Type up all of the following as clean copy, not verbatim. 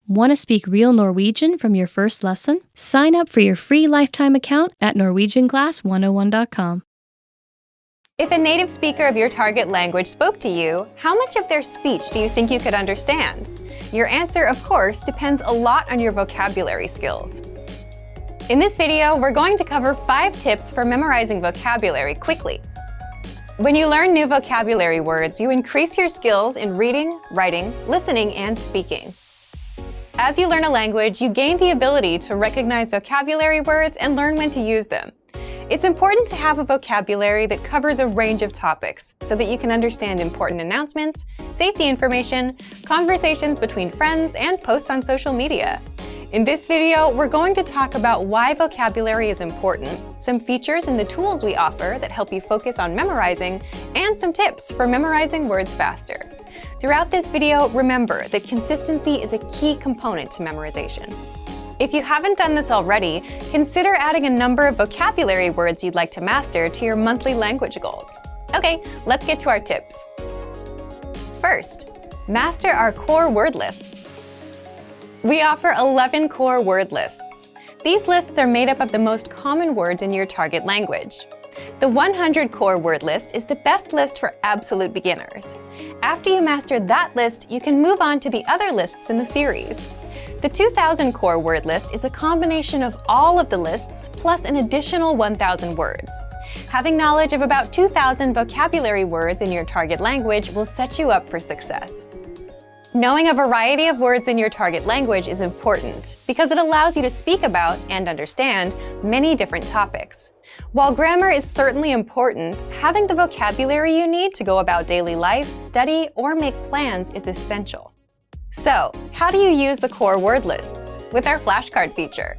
Want to speak real Norwegian from your first lesson? Sign up for your free lifetime account at norwegianclass101.com. If a native speaker of your target language spoke to you, how much of their speech do you think you could understand? Your answer, of course, depends a lot on your vocabulary skills. In this video, we're going to cover 5 tips for memorizing vocabulary quickly. When you learn new vocabulary words, you increase your skills in reading, writing, listening, and speaking. As you learn a language, you gain the ability to recognize vocabulary words and learn when to use them. It's important to have a vocabulary that covers a range of topics so that you can understand important announcements, safety information, conversations between friends, and posts on social media. In this video, we're going to talk about why vocabulary is important, some features in the tools we offer that help you focus on memorizing, and some tips for memorizing words faster. Throughout this video, remember that consistency is a key component to memorization. If you haven't done this already, consider adding a number of vocabulary words you'd like to master to your monthly language goals. Okay, let's get to our tips. First, master our core word lists. We offer 11 core word lists. These lists are made up of the most common words in your target language. The 100 core word list is the best list for absolute beginners. After you master that list, you can move on to the other lists in the series. The 2000 core word list is a combination of all of the lists plus an additional 1,000 words. Having knowledge of about 2,000 vocabulary words in your target language will set you up for success. Knowing a variety of words in your target language is important because it allows you to speak about and understand many different topics. While grammar is certainly important, having the vocabulary you need to go about daily life, study, or make plans is essential. So, how do you use the core word lists? With our flashcard feature.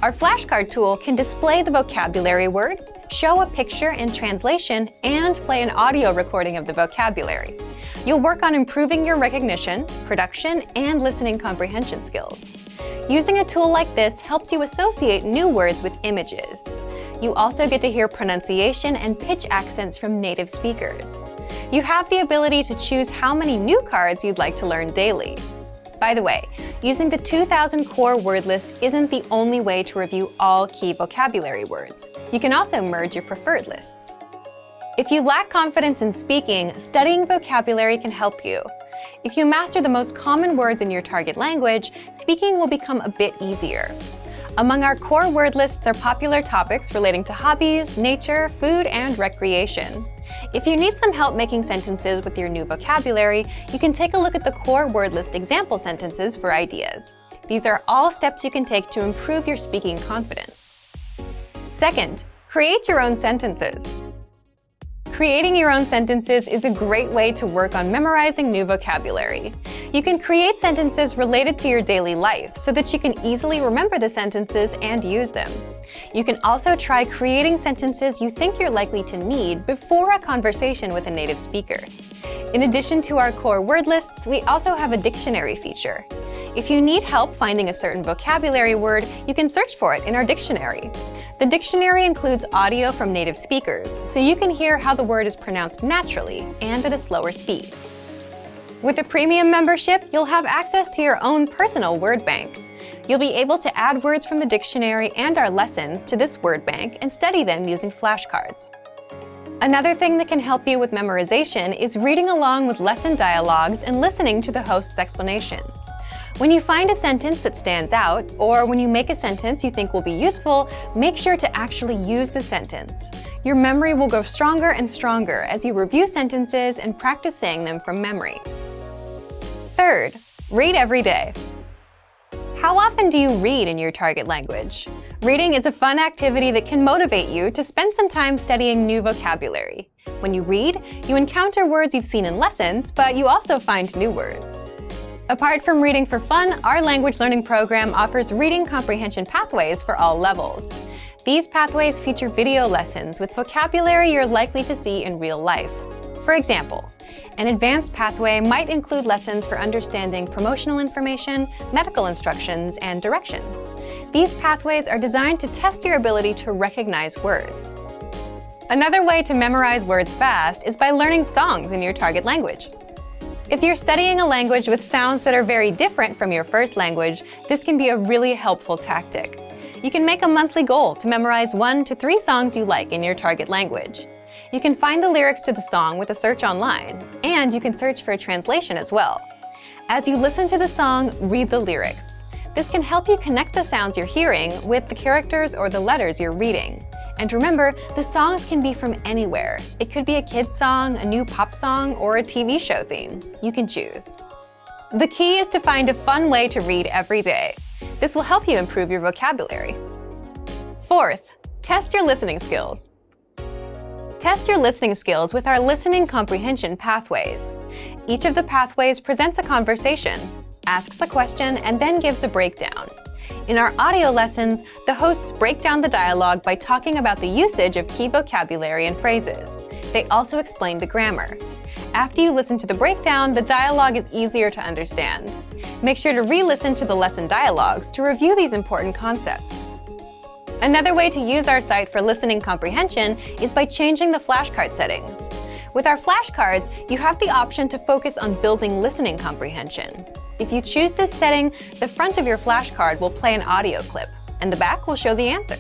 Our flashcard tool can display the vocabulary word, show a picture and translation, and play an audio recording of the vocabulary. You'll work on improving your recognition, production, and listening comprehension skills. Using a tool like this helps you associate new words with images. You also get to hear pronunciation and pitch accents from native speakers. You have the ability to choose how many new cards you'd like to learn daily. By the way, using the 2000 core word list isn't the only way to review all key vocabulary words. You can also merge your preferred lists. If you lack confidence in speaking, studying vocabulary can help you. If you master the most common words in your target language, speaking will become a bit easier. Among our core word lists are popular topics relating to hobbies, nature, food, and recreation. If you need some help making sentences with your new vocabulary, you can take a look at the core word list example sentences for ideas. These are all steps you can take to improve your speaking confidence. Second, create your own sentences. Creating your own sentences is a great way to work on memorizing new vocabulary. You can create sentences related to your daily life so that you can easily remember the sentences and use them. You can also try creating sentences you think you're likely to need before a conversation with a native speaker. In addition to our core word lists, we also have a dictionary feature. If you need help finding a certain vocabulary word, you can search for it in our dictionary. The dictionary includes audio from native speakers, so you can hear how the word is pronounced naturally and at a slower speed. With a premium membership, you'll have access to your own personal word bank. You'll be able to add words from the dictionary and our lessons to this word bank and study them using flashcards. Another thing that can help you with memorization is reading along with lesson dialogues and listening to the host's explanations. When you find a sentence that stands out, or when you make a sentence you think will be useful, make sure to actually use the sentence. Your memory will grow stronger and stronger as you review sentences and practice saying them from memory. Third, read every day. How often do you read in your target language? Reading is a fun activity that can motivate you to spend some time studying new vocabulary. When you read, you encounter words you've seen in lessons, but you also find new words. Apart from reading for fun, our language learning program offers reading comprehension pathways for all levels. These pathways feature video lessons with vocabulary you're likely to see in real life. For example, an advanced pathway might include lessons for understanding promotional information, medical instructions, and directions. These pathways are designed to test your ability to recognize words. Another way to memorize words fast is by learning songs in your target language. If you're studying a language with sounds that are very different from your first language, this can be a really helpful tactic. You can make a monthly goal to memorize 1 to 3 songs you like in your target language. You can find the lyrics to the song with a search online, and you can search for a translation as well. As you listen to the song, read the lyrics. This can help you connect the sounds you're hearing with the characters or the letters you're reading. And remember, the songs can be from anywhere. It could be a kid's song, a new pop song, or a TV show theme. You can choose. The key is to find a fun way to read every day. This will help you improve your vocabulary. Fourth, test your listening skills. Test your listening skills with our listening comprehension pathways. Each of the pathways presents a conversation, asks a question, and then gives a breakdown. In our audio lessons, the hosts break down the dialogue by talking about the usage of key vocabulary and phrases. They also explain the grammar. After you listen to the breakdown, the dialogue is easier to understand. Make sure to re-listen to the lesson dialogues to review these important concepts. Another way to use our site for listening comprehension is by changing the flashcard settings. With our flashcards, you have the option to focus on building listening comprehension. If you choose this setting, the front of your flashcard will play an audio clip, and the back will show the answer.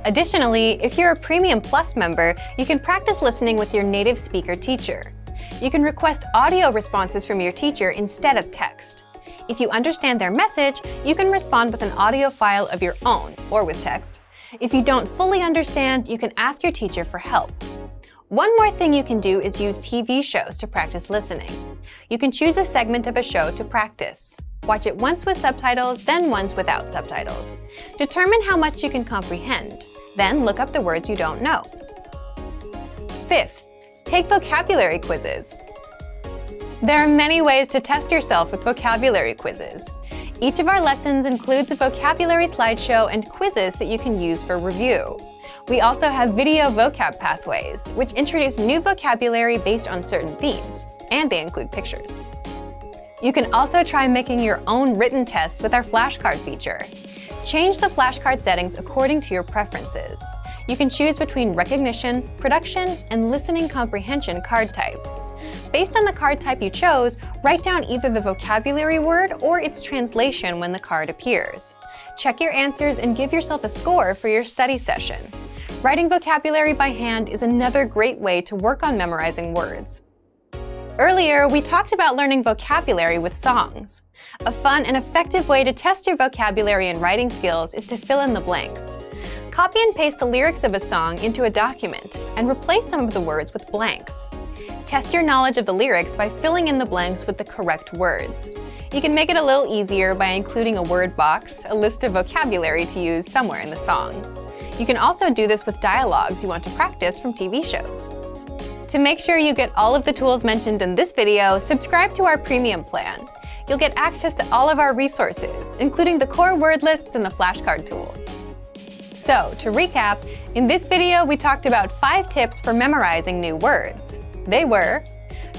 Additionally, if you're a Premium Plus member, you can practice listening with your native speaker teacher. You can request audio responses from your teacher instead of text. If you understand their message, you can respond with an audio file of your own, or with text. If you don't fully understand, you can ask your teacher for help. One more thing you can do is use TV shows to practice listening. You can choose a segment of a show to practice. Watch it once with subtitles, then once without subtitles. Determine how much you can comprehend. Then look up the words you don't know. Fifth, take vocabulary quizzes. There are many ways to test yourself with vocabulary quizzes. Each of our lessons includes a vocabulary slideshow and quizzes that you can use for review. We also have video vocab pathways, which introduce new vocabulary based on certain themes, and they include pictures. You can also try making your own written tests with our flashcard feature. Change the flashcard settings according to your preferences. You can choose between recognition, production, and listening comprehension card types. Based on the card type you chose, write down either the vocabulary word or its translation when the card appears. Check your answers and give yourself a score for your study session. Writing vocabulary by hand is another great way to work on memorizing words. Earlier, we talked about learning vocabulary with songs. A fun and effective way to test your vocabulary and writing skills is to fill in the blanks. Copy and paste the lyrics of a song into a document and replace some of the words with blanks. Test your knowledge of the lyrics by filling in the blanks with the correct words. You can make it a little easier by including a word box, a list of vocabulary to use somewhere in the song. You can also do this with dialogues you want to practice from TV shows. To make sure you get all of the tools mentioned in this video, subscribe to our premium plan. You'll get access to all of our resources, including the core word lists and the flashcard tool. So, to recap, in this video we talked about 5 tips for memorizing new words. They were: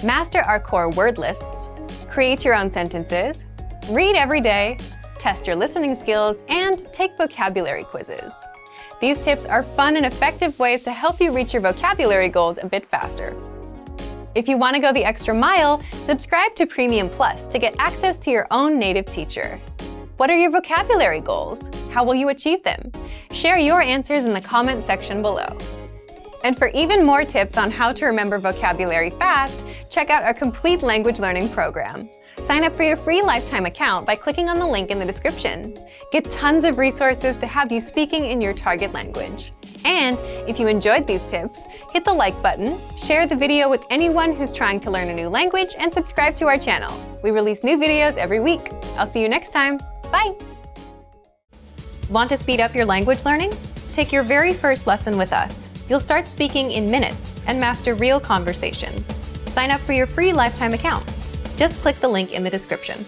master our core word lists, create your own sentences, read every day, test your listening skills, and take vocabulary quizzes. These tips are fun and effective ways to help you reach your vocabulary goals a bit faster. If you want to go the extra mile, subscribe to Premium Plus to get access to your own native teacher. What are your vocabulary goals? How will you achieve them? Share your answers in the comment section below. And for even more tips on how to remember vocabulary fast, check out our complete language learning program. Sign up for your free lifetime account by clicking on the link in the description. Get tons of resources to have you speaking in your target language. And if you enjoyed these tips, hit the like button, share the video with anyone who's trying to learn a new language, and subscribe to our channel. We release new videos every week. I'll see you next time. Bye! Want to speed up your language learning? Take your very first lesson with us. You'll start speaking in minutes and master real conversations. Sign up for your free lifetime account. Just click the link in the description.